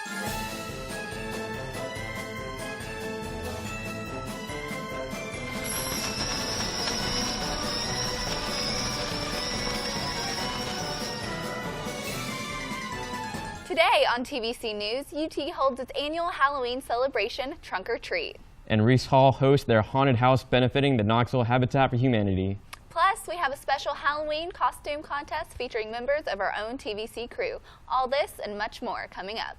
Today on TVC News, UT holds its annual Halloween celebration, Trunk or Treat. And Reese Hall hosts their haunted house benefiting the Knoxville Habitat for Humanity. Plus, we have a special Halloween costume contest featuring members of our own TVC crew. All this and much more coming up.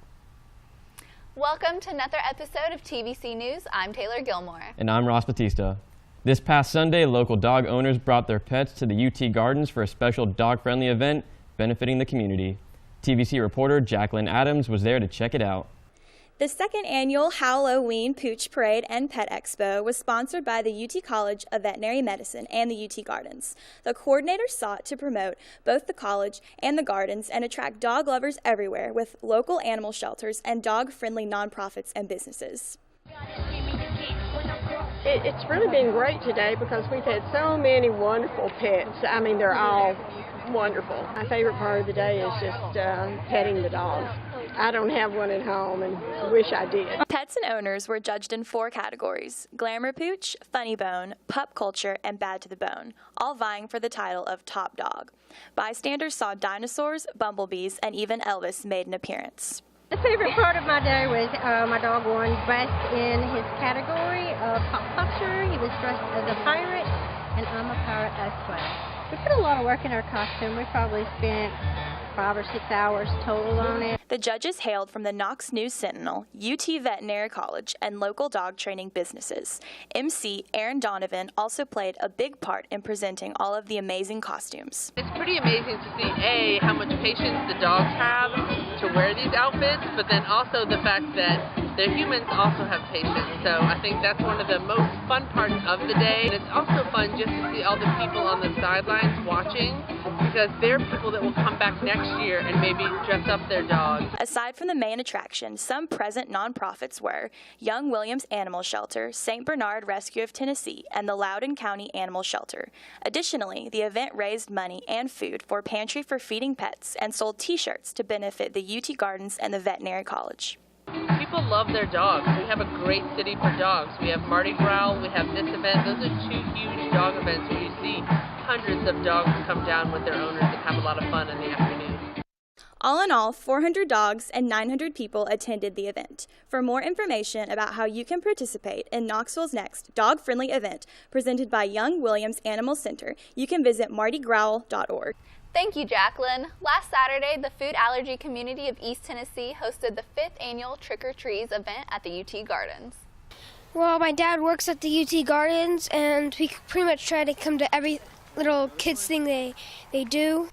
Welcome to another episode of TVC News. I'm Taylor Gilmore. And I'm Ross Batista. This past Sunday, local dog owners brought their pets to the UT Gardens for a special dog-friendly event benefiting the community. TVC reporter Jacqueline Adams was there to check it out. The second annual Halloween Pooch Parade and Pet Expo was sponsored by the UT College of Veterinary Medicine and the UT Gardens. The coordinators sought to promote both the college and the gardens and attract dog lovers everywhere with local animal shelters and dog-friendly nonprofits and businesses. It's really been great today because we've had so many wonderful pets. I mean, they're all wonderful. My favorite part of the day is just petting the dogs. I don't have one at home and wish I did. Pets and owners were judged in 4 categories: Glamour Pooch, Funny Bone, Pup Culture, and Bad to the Bone, all vying for the title of Top Dog. Bystanders saw dinosaurs, bumblebees, and even Elvis made an appearance. The favorite part of my day was my dog won best in his category of Pop Culture. He was dressed as a pirate, and I'm a pirate as well. We put a lot of work in our costume. We probably spent 5 or 6 hours total on it. The judges hailed from the Knox News Sentinel, UT Veterinary College, and local dog training businesses. MC Aaron Donovan also played a big part in presenting all of the amazing costumes. It's pretty amazing to see, A, how much patience the dogs have to wear these outfits, but then also the fact that the humans also have patience. So I think that's one of the most fun parts of the day. And it's also fun just to see all the people on the sidelines watching, because they're people that will come back next year and maybe dress up their dogs. Aside from the main attraction, some present nonprofits were Young Williams Animal Shelter, St. Bernard Rescue of Tennessee, and the Loudoun County Animal Shelter. Additionally, the event raised money and food for Pantry for Feeding Pets and sold T-shirts to benefit the UT Gardens and the Veterinary College. People love their dogs. We have a great city for dogs. We have Mardi Gras, we have this event. Those are 2 huge dog events where you see hundreds of dogs come down with their owners and have a lot of fun in the afternoon. All in all, 400 dogs and 900 people attended the event. For more information about how you can participate in Knoxville's next dog-friendly event presented by Young Williams Animal Center, you can visit mardigrowl.org. Thank you, Jacqueline. Last Saturday, the food allergy community of East Tennessee hosted the 5th annual Trick or Trees event at the UT Gardens. Well, my dad works at the UT Gardens, and we pretty much try to come to every little kids thing they do.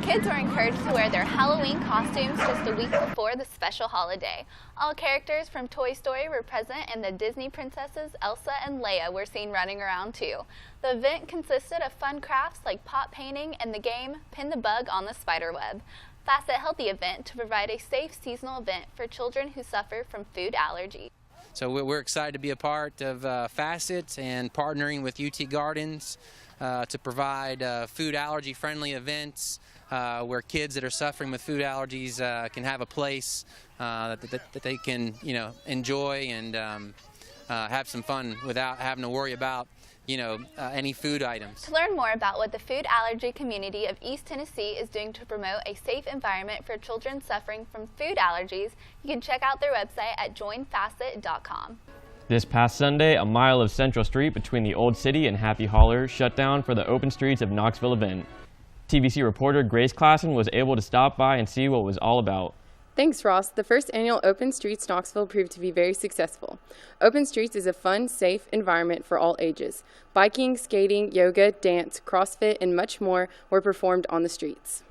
Kids were encouraged to wear their Halloween costumes just a week before the special holiday. All characters from Toy Story were present, and the Disney princesses Elsa and Leia were seen running around too. The event consisted of fun crafts like pot painting and the game Pin the Bug on the Spiderweb. Facet held the event to provide a safe seasonal event for children who suffer from food allergies. So we're excited to be a part of Facet and partnering with UT Gardens to provide food allergy friendly events where kids that are suffering with food allergies can have a place that they can, enjoy and have some fun without having to worry about, any food items. To learn more about what the food allergy community of East Tennessee is doing to promote a safe environment for children suffering from food allergies, you can check out their website at joinfacet.com. This past Sunday, a mile of Central Street between the Old City and Happy Holler shut down for the Open Streets of Knoxville event. TVC reporter Grace Klassen was able to stop by and see what it was all about. Thanks, Ross. The first annual Open Streets Knoxville proved to be very successful. Open Streets is a fun, safe environment for all ages. Biking, skating, yoga, dance, CrossFit, and much more were performed on the streets.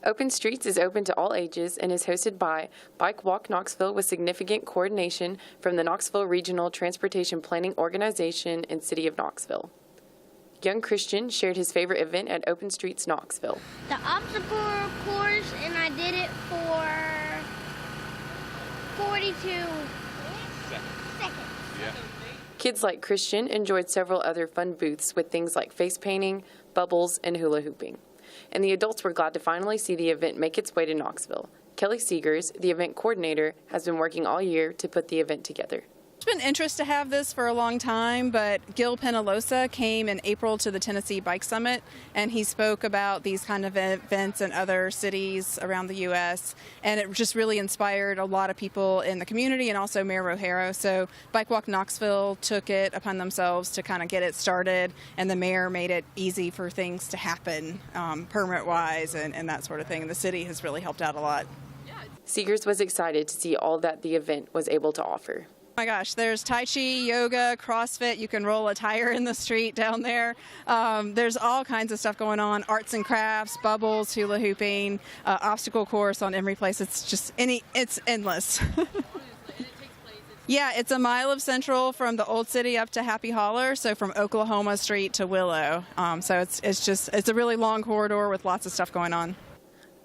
Open Streets is open to all ages and is hosted by Bike Walk Knoxville with significant coordination from the Knoxville Regional Transportation Planning Organization and City of Knoxville. Young Christian shared his favorite event at Open Streets Knoxville. The obstacle course, and I did it for 42 seconds. Yeah. Kids like Christian enjoyed several other fun booths with things like face painting, bubbles, and hula hooping. and the adults were glad to finally see the event make its way to Knoxville. Kelly Seegers, the event coordinator, has been working all year to put the event together. It's been interest to have this for a long time, but Gil Penalosa came in April to the Tennessee Bike Summit, and he spoke about these kind of events in other cities around the U.S., and it just really inspired a lot of people in the community and also Mayor Rogero. So Bike Walk Knoxville took it upon themselves to kind of get it started, and the mayor made it easy for things to happen permit-wise and that sort of thing. And the city has really helped out a lot. Seegers was excited to see all that the event was able to offer. Oh my gosh, there's Tai Chi, yoga, CrossFit. You can roll a tire in the street down there. There's all kinds of stuff going on. Arts and crafts, bubbles, hula hooping, obstacle course on Emory Place. It's just it's endless. Yeah, it's a mile of Central from the Old City up to Happy Holler, so from Oklahoma Street to Willow. So it's a really long corridor with lots of stuff going on.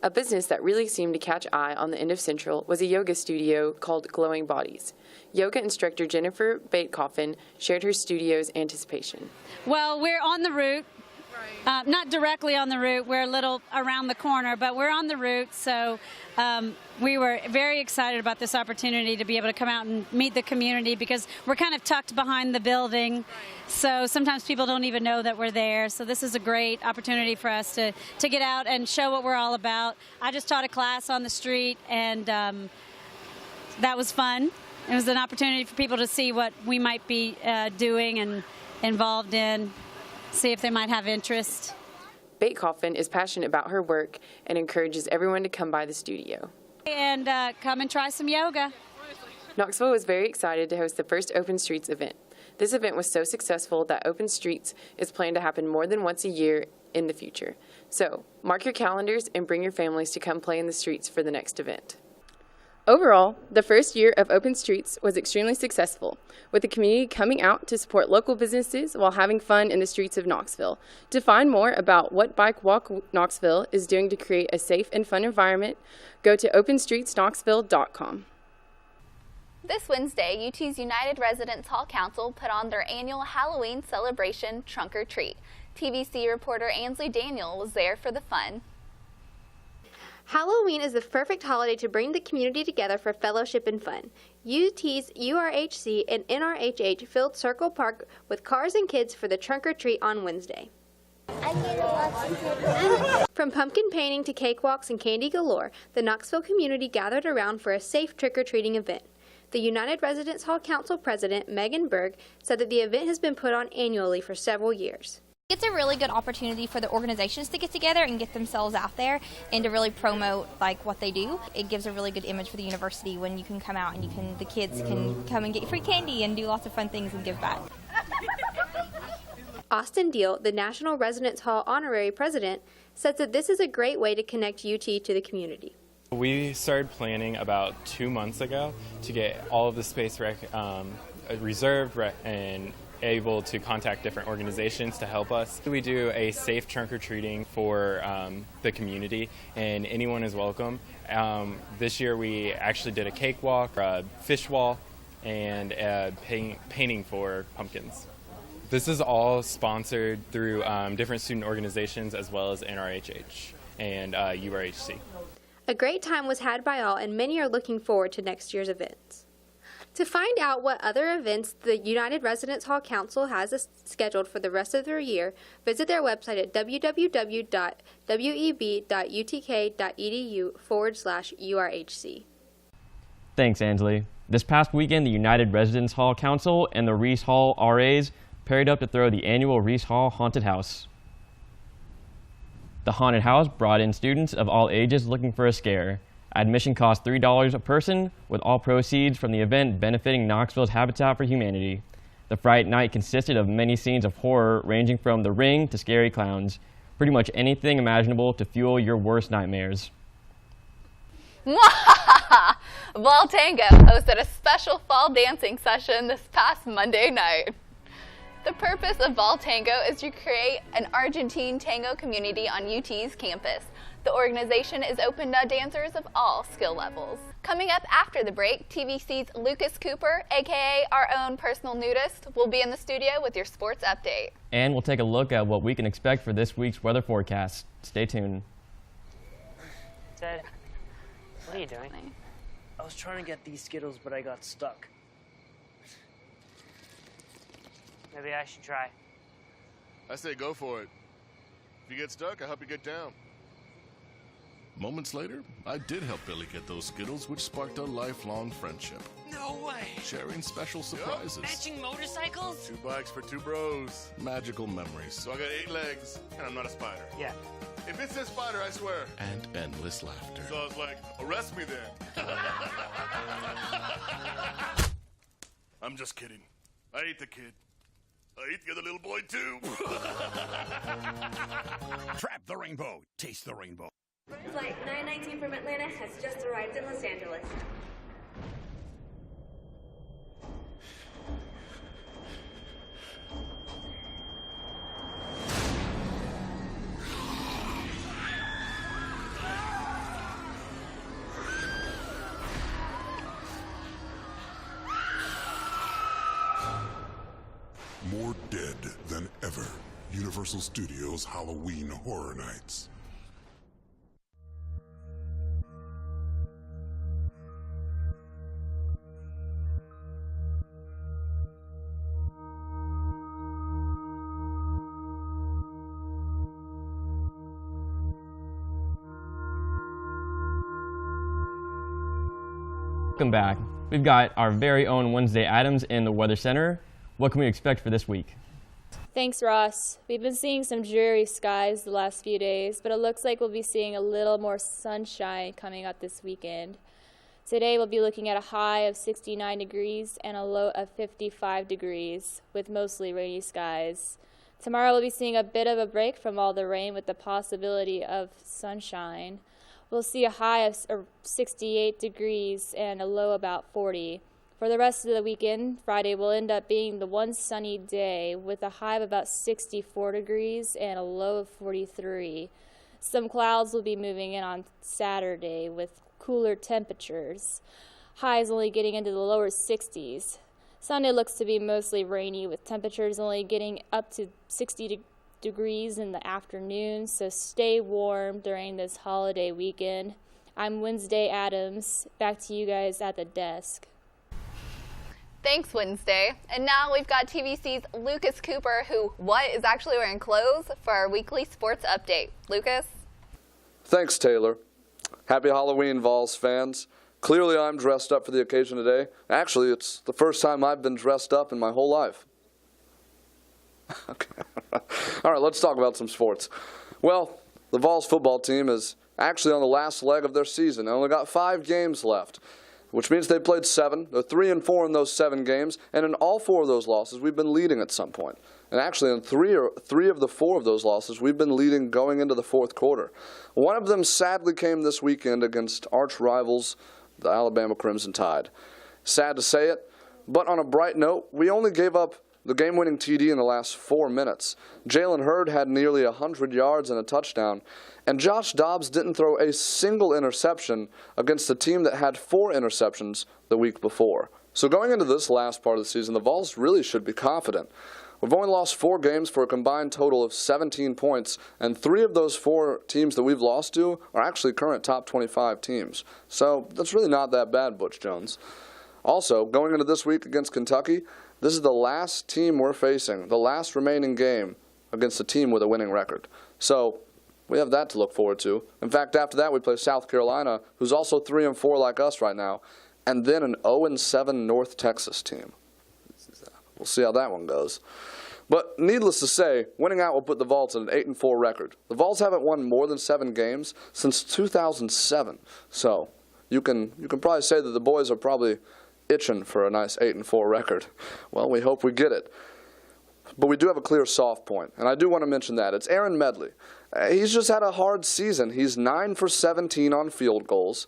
A business that really seemed to catch eye on the end of Central was a yoga studio called Glowing Bodies. Yoga instructor Jennifer Batecoffin shared her studio's anticipation. Well, we're on the route. Not directly on the route, we're a little around the corner, but we're on the route, so we were very excited about this opportunity to be able to come out and meet the community because we're kind of tucked behind the building, so sometimes people don't even know that we're there, so this is a great opportunity for us to get out and show what we're all about. I just taught a class on the street, and that was fun. It was an opportunity for people to see what we might be doing and involved in. See if they might have interest. Batecoffin is passionate about her work and encourages everyone to come by the studio. And come and try some yoga. Knoxville was very excited to host the first Open Streets event. This event was so successful that Open Streets is planned to happen more than once a year in the future. So, mark your calendars and bring your families to come play in the streets for the next event. Overall, the first year of Open Streets was extremely successful, with the community coming out to support local businesses while having fun in the streets of Knoxville. To find more about what Bike Walk Knoxville is doing to create a safe and fun environment, go to openstreetsknoxville.com. This Wednesday, UT's United Residents Hall Council put on their annual Halloween celebration Trunk or Treat. TVC reporter Ansley Daniel was there for the fun. Halloween is the perfect holiday to bring the community together for fellowship and fun. UT's URHC and NRHH filled Circle Park with cars and kids for the trunk or treat on Wednesday. From pumpkin painting to cakewalks and candy galore, the Knoxville community gathered around for a safe trick-or-treating event. The United Residents Hall Council President Megan Berg said that the event has been put on annually for several years. It's a really good opportunity for the organizations to get together and get themselves out there and to really promote like what they do. It gives a really good image for the university when you can come out and the kids can come and get free candy and do lots of fun things and give back. Austin Deal, the National Residence Hall Honorary President, says that this is a great way to connect UT to the community. We started planning about 2 months ago to get all of the space reserved and able to contact different organizations to help us. We do a safe trunk-or-treating for the community, and anyone is welcome. This year we actually did a cakewalk, a fish wall, and a painting for pumpkins. This is all sponsored through different student organizations as well as NRHH and URHC. A great time was had by all, and many are looking forward to next year's events. To find out what other events the United Residents Hall Council has scheduled for the rest of their year, visit their website at www.web.utk.edu/URHC. Thanks, Ansley. This past weekend, the United Residents Hall Council and the Reese Hall RAs paired up to throw the annual Reese Hall Haunted House. The haunted house brought in students of all ages looking for a scare. Admission cost $3 a person, with all proceeds from the event benefiting Knoxville's Habitat for Humanity. The Fright Night consisted of many scenes of horror ranging from The Ring to scary clowns. Pretty much anything imaginable to fuel your worst nightmares. Vol Tango hosted a special fall dancing session this past Monday night. The purpose of Vol Tango is to create an Argentine tango community on UT's campus. The organization is open to dancers of all skill levels. Coming up after the break, TVC's Lucas Cooper, aka our own personal nudist, will be in the studio with your sports update. And we'll take a look at what we can expect for this week's weather forecast. Stay tuned. Dad, what are you doing? I was trying to get these Skittles, but I got stuck. Maybe I should try. I say go for it. If you get stuck, I help you get down. Moments later, I did help Billy get those Skittles, which sparked a lifelong friendship. No way! Sharing special surprises. Matching motorcycles? 2 bikes for 2 bros. Magical memories. So I got 8 legs, and I'm not a spider. Yeah. If it says spider, I swear. And endless laughter. So I was like, arrest me then. I'm just kidding. I ate the kid. I ate the other little boy too. Trap the rainbow. Taste the rainbow. Flight 919 from Atlanta has just arrived in Los Angeles. More dead than ever. Universal Studios Halloween Horror Nights. Welcome back. We've got our very own Wednesday Adams in the Weather Center. What can we expect for this week? Thanks, Ross. We've been seeing some dreary skies the last few days, but it looks like we'll be seeing a little more sunshine coming up this weekend. Today we'll be looking at a high of 69 degrees and a low of 55 degrees with mostly rainy skies. Tomorrow we'll be seeing a bit of a break from all the rain with the possibility of sunshine. We'll see a high of 68 degrees and a low about 40. For the rest of the weekend, Friday will end up being the one sunny day with a high of about 64 degrees and a low of 43. Some clouds will be moving in on Saturday with cooler temperatures. Highs only getting into the lower 60s. Sunday looks to be mostly rainy with temperatures only getting up to 60 degrees in the afternoon, so stay warm during this holiday weekend. I'm Wednesday Adams. Back to you guys at the desk. Thanks, Wednesday. And now we've got TVC's Lucas Cooper, who is actually wearing clothes for our weekly sports update. Lucas? Thanks, Taylor. Happy Halloween, Vols fans. Clearly I'm dressed up for the occasion today. Actually, it's the first time I've been dressed up in my whole life. Okay. All right, let's talk about some sports. Well, the Vols football team is actually on the last leg of their season. They only got 5 games left, which means they played 7. They're 3-4 in those 7 games, and in all 4 of those losses, we've been leading at some point. And actually, in three of the 4 of those losses, we've been leading going into the 4th quarter. One of them sadly came this weekend against arch rivals, the Alabama Crimson Tide. Sad to say it, but on a bright note, we only gave up the game-winning TD in the last 4 minutes. Jalen Hurd had nearly 100 yards and a touchdown, and Josh Dobbs didn't throw a single interception against a team that had 4 interceptions the week before. So going into this last part of the season, the Vols really should be confident. We've only lost 4 games for a combined total of 17 points, and 3 of those 4 teams that we've lost to are actually current top 25 teams. So that's really not that bad, Butch Jones. Also, going into this week against Kentucky, this is the last team we're facing, the last remaining game against a team with a winning record. So we have that to look forward to. In fact, after that, we play South Carolina, who's also 3-4 like us right now, and then an 0-7 North Texas team. We'll see how that one goes. But needless to say, winning out will put the Vols at an 8-4 record. The Vols haven't won more than 7 games since 2007. So you can probably say that the boys are probably itching for a nice 8-4 record. Well, we hope we get it. But we do have a clear soft point, and I do want to mention that. It's Aaron Medley. He's just had a hard season. He's 9 for 17 on field goals,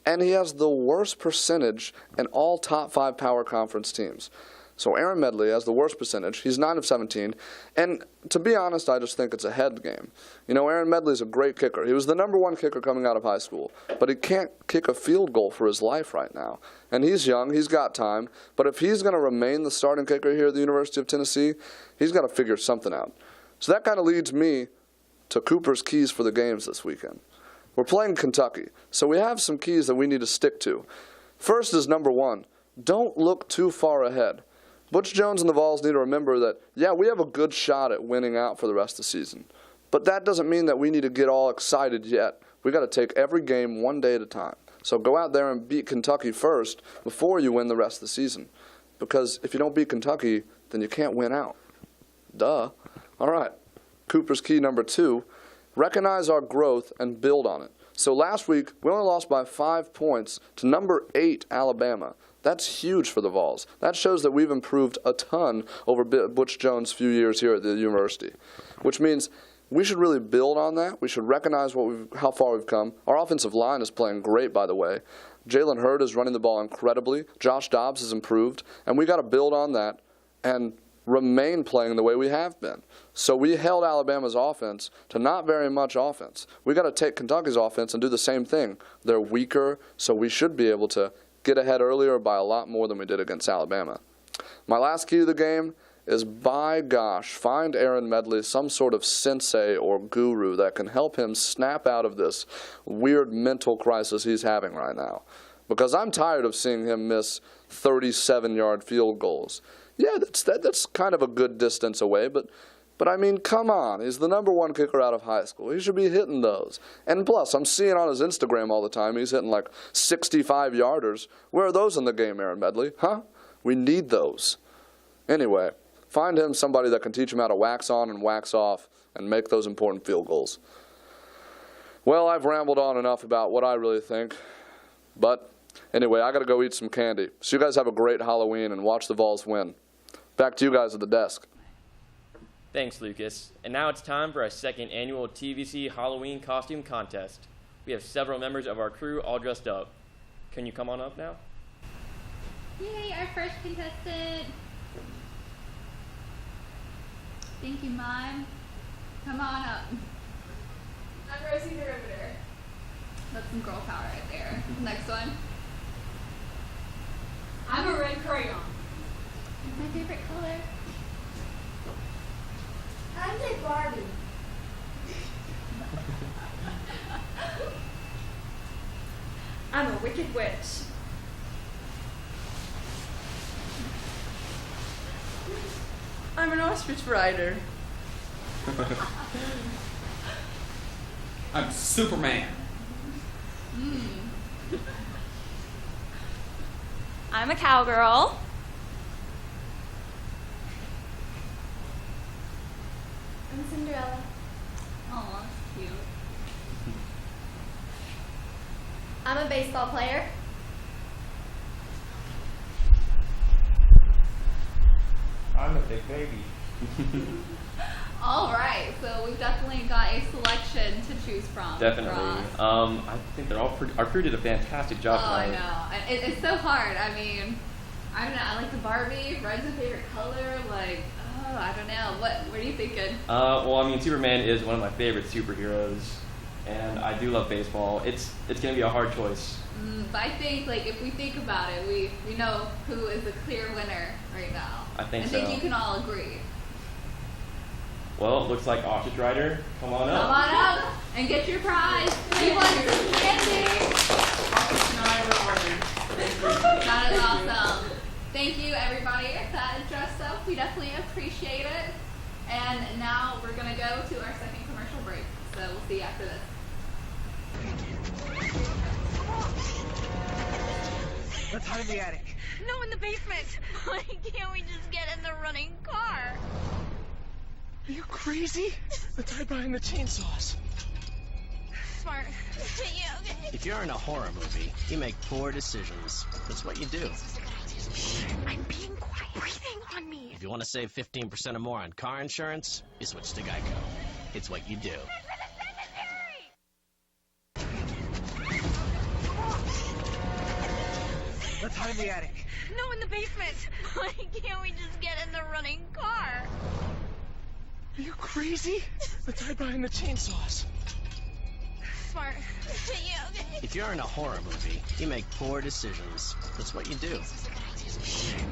and he has the worst percentage in all top 5 power conference teams. So Aaron Medley has the worst percentage. He's 9 of 17. And to be honest, I just think it's a head game. You know, Aaron Medley's a great kicker. He was the #1 kicker coming out of high school. But he can't kick a field goal for his life right now. And he's young. He's got time. But if he's going to remain the starting kicker here at the University of Tennessee, he's got to figure something out. So that kind of leads me to Cooper's keys for the games this weekend. We're playing Kentucky, so we have some keys that we need to stick to. First is number 1, don't look too far ahead. Butch Jones and the Vols need to remember that, yeah, we have a good shot at winning out for the rest of the season. But that doesn't mean that we need to get all excited yet. We've got to take every game one day at a time. So go out there and beat Kentucky first before you win the rest of the season. Because if you don't beat Kentucky, then you can't win out. Duh. All right. Cooper's key number 2, recognize our growth and build on it. So last week, we only lost by 5 points to number 8 Alabama. That's huge for the Vols. That shows that we've improved a ton over Butch Jones' few years here at the university, which means we should really build on that. We should recognize how far we've come. Our offensive line is playing great, by the way. Jalen Hurd is running the ball incredibly. Josh Dobbs has improved, and we got to build on that and remain playing the way we have been. So we held Alabama's offense to not very much offense. We got to take Kentucky's offense and do the same thing. They're weaker, so we should be able to get ahead earlier by a lot more than we did against Alabama. My last key to the game is, by gosh, find Aaron Medley some sort of sensei or guru that can help him snap out of this weird mental crisis he's having right now. Because I'm tired of seeing him miss 37-yard field goals. Yeah, that's kind of a good distance away, but I mean, come on. He's the #1 kicker out of high school. He should be hitting those. And plus, I'm seeing on his Instagram all the time, he's hitting like 65-yarders. Where are those in the game, Aaron Medley? Huh? We need those. Anyway, find him somebody that can teach him how to wax on and wax off and make those important field goals. Well, I've rambled on enough about what I really think. But anyway, I got to go eat some candy. So you guys have a great Halloween and watch the Vols win. Back to you guys at the desk. Thanks, Lucas. And now it's time for our 2nd annual TVC Halloween costume contest. We have several members of our crew all dressed up. Can you come on up now? Yay, our first contestant. Thank you, Mime. Come on up. I'm Rosie the Riveter. That's some girl power right there. Next one. I'm a red crayon. That's my favorite color. I'm a Barbie. I'm a wicked witch. I'm an ostrich rider. I'm Superman. I'm a cowgirl. I'm Cinderella. Aw, cute. I'm a baseball player. I'm a big baby. All right, so we've definitely got a selection to choose from. Definitely. I think they're all our crew did a fantastic job tonight. I know. It's so hard. I mean, I don't know. I like the Barbie. Red's a favorite color. Like, I don't know. What are you thinking? Well, I mean, Superman is one of my favorite superheroes, and I do love baseball. It's going to be a hard choice. But I think, like, if we think about it, we know who is the clear winner right now. I think so. I think you can all agree. Well, it looks like Ostrich Rider. Come on up. Come on up and get your prize. We won some candy. That is awesome. Thank you, everybody that dressed up. We definitely appreciate it. And now we're going to go to our second commercial break. So we'll see you after this. Let's hide in the attic. No, in the basement. Why can't we just get in the running car? Are you crazy? Let's hide behind the chainsaws. Smart. Yeah, okay. If you're in a horror movie, you make poor decisions. That's what you do. I'm being quiet. Breathing on me. If you want to save 15% or more on car insurance, you switch to Geico. It's what you do. Let's hide in the attic. No, in the basement. Why can't we just get in the running car? Are you crazy? Let's hide behind the chainsaws. Smart. Yeah, okay. If you're in a horror movie, you make poor decisions. That's what you do.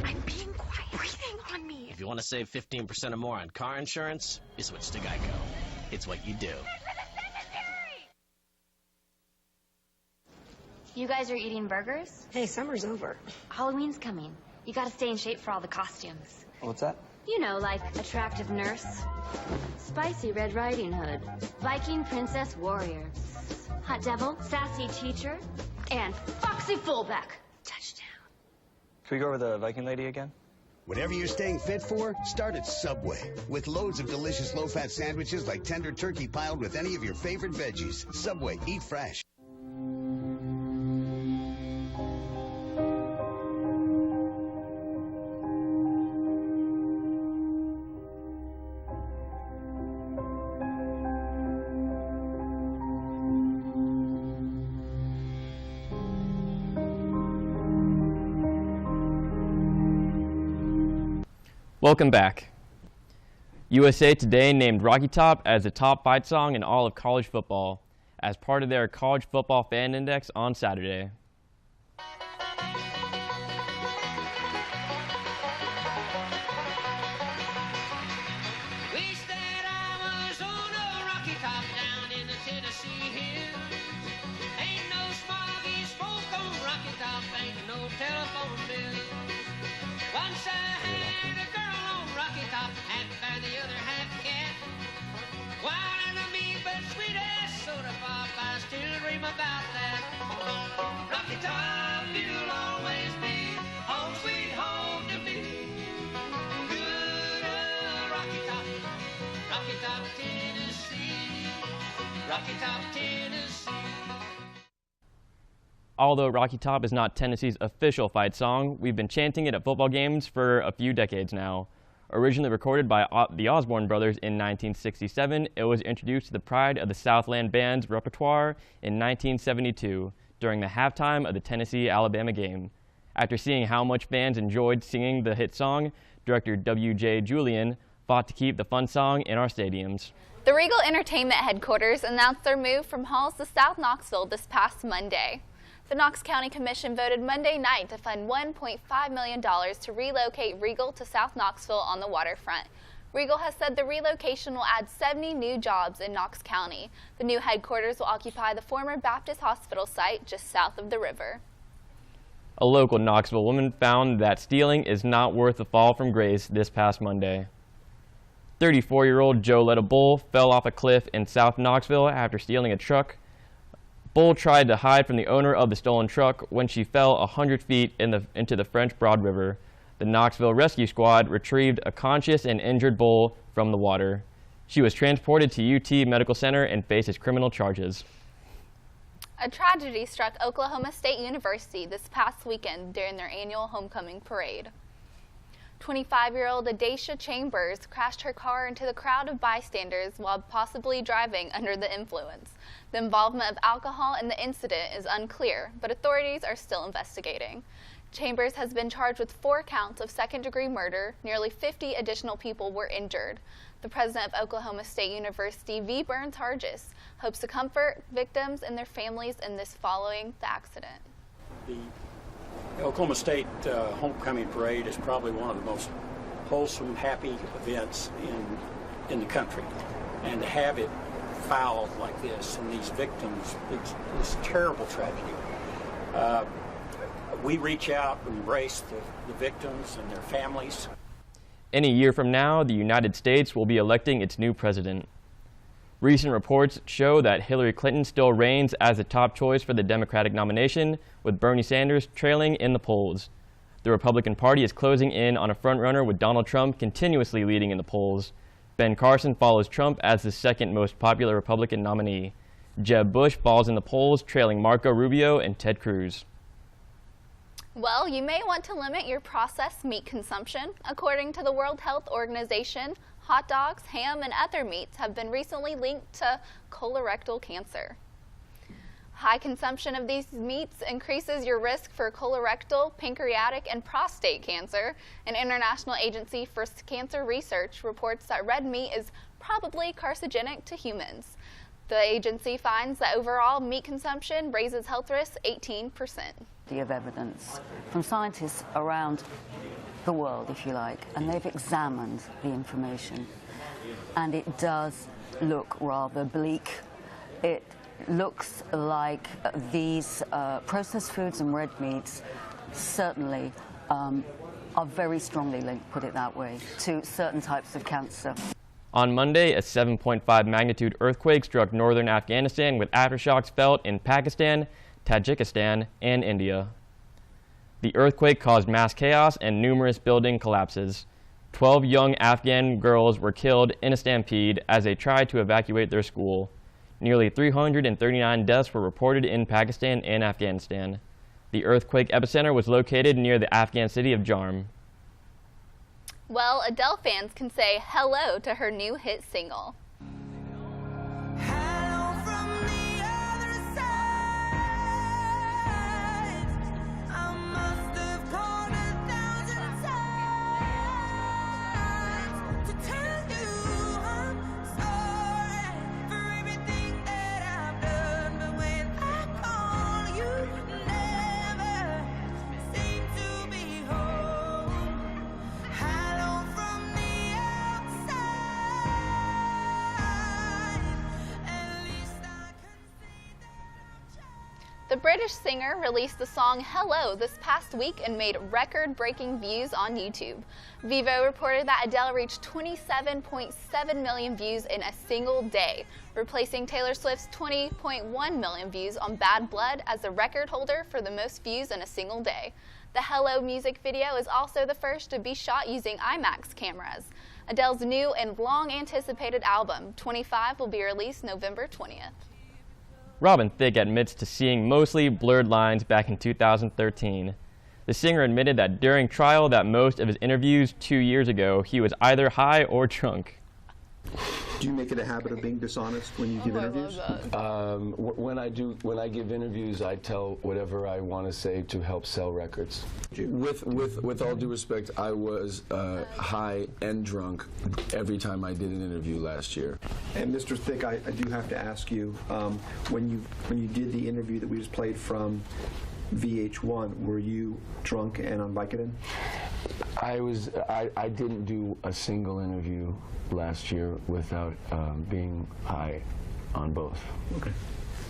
I'm being quiet. Breathing on me. If you want to save 15% or more on car insurance, you switch to Geico. It's what you do. You guys are eating burgers? Hey, summer's over. Halloween's coming. You gotta stay in shape for all the costumes. What's that? You know, like attractive nurse, spicy Red Riding Hood, Viking princess warrior, hot devil, sassy teacher, and foxy fullback. Touchdown. Can we go over the Viking lady again? Whatever you're staying fit for, start at Subway. With loads of delicious low-fat sandwiches like tender turkey piled with any of your favorite veggies. Subway, eat fresh. Welcome back. USA Today named Rocky Top as the top fight song in all of college football as part of their College Football Fan Index on Saturday. Wish that I was on a Rocky Top down in the Tennessee hills. Ain't no smoggy smoke on Rocky Top, ain't no telephone bill. Once I had a girl on Rocky Top, half bear, the other half cat. Wild and me, but sweet as soda pop, I still dream about that. Rocky Top, you'll always be home, sweet home to me. Good old Rocky Top, Rocky Top, Tennessee. Rocky Top, Tennessee. Although Rocky Top is not Tennessee's official fight song, we've been chanting it at football games for a few decades now. Originally recorded by the Osborne brothers in 1967, it was introduced to the Pride of the Southland Band's repertoire in 1972 during the halftime of the Tennessee-Alabama game. After seeing how much fans enjoyed singing the hit song, director W.J. Julian fought to keep the fun song in our stadiums. The Regal Entertainment headquarters announced their move from Halls to South Knoxville this past Monday. The Knox County Commission voted Monday night to fund $1.5 million to relocate Regal to South Knoxville on the waterfront. Regal has said the relocation will add 70 new jobs in Knox County. The new headquarters will occupy the former Baptist Hospital site just south of the river. A local Knoxville woman found that stealing is not worth the fall from grace this past Monday. 34-year-old Joeletta Bull fell off a cliff in South Knoxville after stealing a truck. Bull tried to hide from the owner of the stolen truck when she fell 100 feet into the French Broad River. The Knoxville Rescue Squad retrieved a conscious and injured Bull from the water. She was transported to UT Medical Center and faces criminal charges. A tragedy struck Oklahoma State University this past weekend during their annual homecoming parade. 25-year-old Adacia Chambers crashed her car into the crowd of bystanders while possibly driving under the influence. The involvement of alcohol in the incident is unclear, but authorities are still investigating. Chambers has been charged with 4 counts of second-degree murder. Nearly 50 additional people were injured. The president of Oklahoma State University, V. Burns Hargis, hopes to comfort victims and their families in this following the accident. The Oklahoma State Homecoming Parade is probably one of the most wholesome, happy events in the country. And to have it fouled like this and these victims, this terrible tragedy, we reach out and embrace the victims and their families. In a year from now, the United States will be electing its new president. Recent reports show that Hillary Clinton still reigns as the top choice for the Democratic nomination, with Bernie Sanders trailing in the polls. The Republican Party is closing in on a frontrunner, with Donald Trump continuously leading in the polls. Ben Carson follows Trump as the second most popular Republican nominee. Jeb Bush falls in the polls, trailing Marco Rubio and Ted Cruz. Well, you may want to limit your processed meat consumption. According to the World Health Organization, hot dogs, ham, and other meats have been recently linked to colorectal cancer. High consumption of these meats increases your risk for colorectal, pancreatic, and prostate cancer. An international agency for cancer research reports that red meat is probably carcinogenic to humans. The agency finds that overall meat consumption raises health risks 18%. Of evidence from scientists around the world, if you like, and they've examined the information, and it does look rather bleak. It looks like these processed foods and red meats certainly are very strongly linked, put it that way, to certain types of cancer. On Monday, a 7.5 magnitude earthquake struck northern Afghanistan with aftershocks felt in Pakistan, Tajikistan, and India. The earthquake caused mass chaos and numerous building collapses. 12 young Afghan girls were killed in a stampede as they tried to evacuate their school. Nearly 339 deaths were reported in Pakistan and Afghanistan. The earthquake epicenter was located near the Afghan city of Jarm. Well, Adele fans can say hello to her new hit single. The British singer released the song Hello this past week and made record-breaking views on YouTube. Vivo reported that Adele reached 27.7 million views in a single day, replacing Taylor Swift's 20.1 million views on Bad Blood as the record holder for the most views in a single day. The Hello music video is also the first to be shot using IMAX cameras. Adele's new and long-anticipated album, 25, will be released November 20th. Robin Thicke admits to seeing mostly blurred lines back in 2013. The singer admitted that during trial that most of his interviews 2 years ago, he was either high or drunk. Do you make it a habit of being dishonest when you give interviews? When I give interviews, I tell whatever I want to say to help sell records. With all due respect, I was high and drunk every time I did an interview last year. And Mr. Thicke, I do have to ask you, when you did the interview that we just played from VH1, were you drunk and on Vicodin? I didn't do a single interview last year without being high on both. Okay.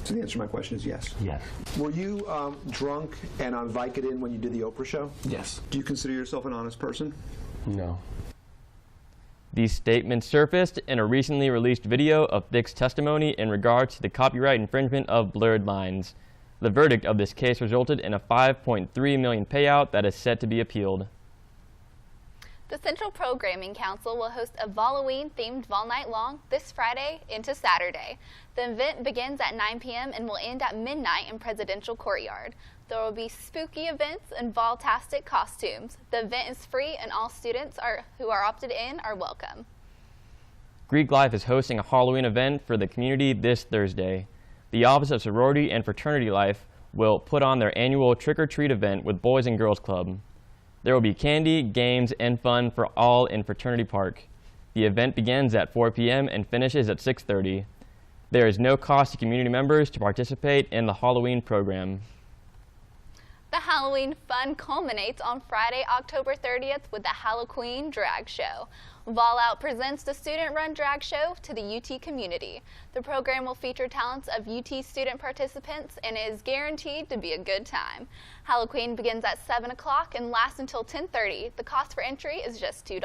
So the answer to my question is yes. Yes. Were you drunk and on Vicodin when you did the Oprah show? Yes. Do you consider yourself an honest person? No. These statements surfaced in a recently released video of Thicke's testimony in regard to the copyright infringement of Blurred Lines. The verdict of this case resulted in a $5.3 million payout that is set to be appealed. The Central Programming Council will host a Halloween-themed Vol Night Long this Friday into Saturday. The event begins at 9 p.m. and will end at midnight in Presidential Courtyard. There will be spooky events and Vol-tastic costumes. The event is free and all students who are opted in are welcome. Greek Life is hosting a Halloween event for the community this Thursday. The Office of Sorority and Fraternity Life will put on their annual trick-or-treat event with Boys and Girls Club. There will be candy, games, and fun for all in Fraternity Park. The event begins at 4 p.m. and finishes at 6:30. There is no cost to community members to participate in the Halloween program. The Halloween fun culminates on Friday, October 30th with the Halloween Drag Show. Vol Out presents the student-run drag show to the UT community. The program will feature talents of UT student participants and is guaranteed to be a good time. Halloween begins at 7 o'clock and lasts until 10:30. The cost for entry is just $2.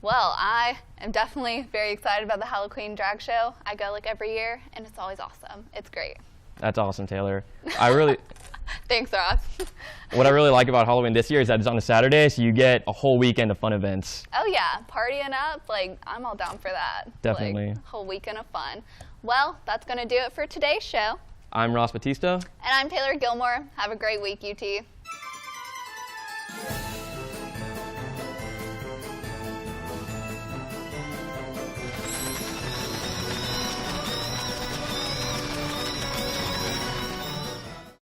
Well, I am definitely very excited about the Halloween drag show. I go like every year, and it's always awesome. It's great. That's awesome, Taylor. Thanks, Ross. What I really like about Halloween this year is that it's on a Saturday, so you get a whole weekend of fun events. Oh yeah, partying up, like I'm all down for that. Definitely. Like, a whole weekend of fun. Well, that's going to do it for today's show. I'm Ross Batista. And I'm Taylor Gilmore. Have a great week, UT.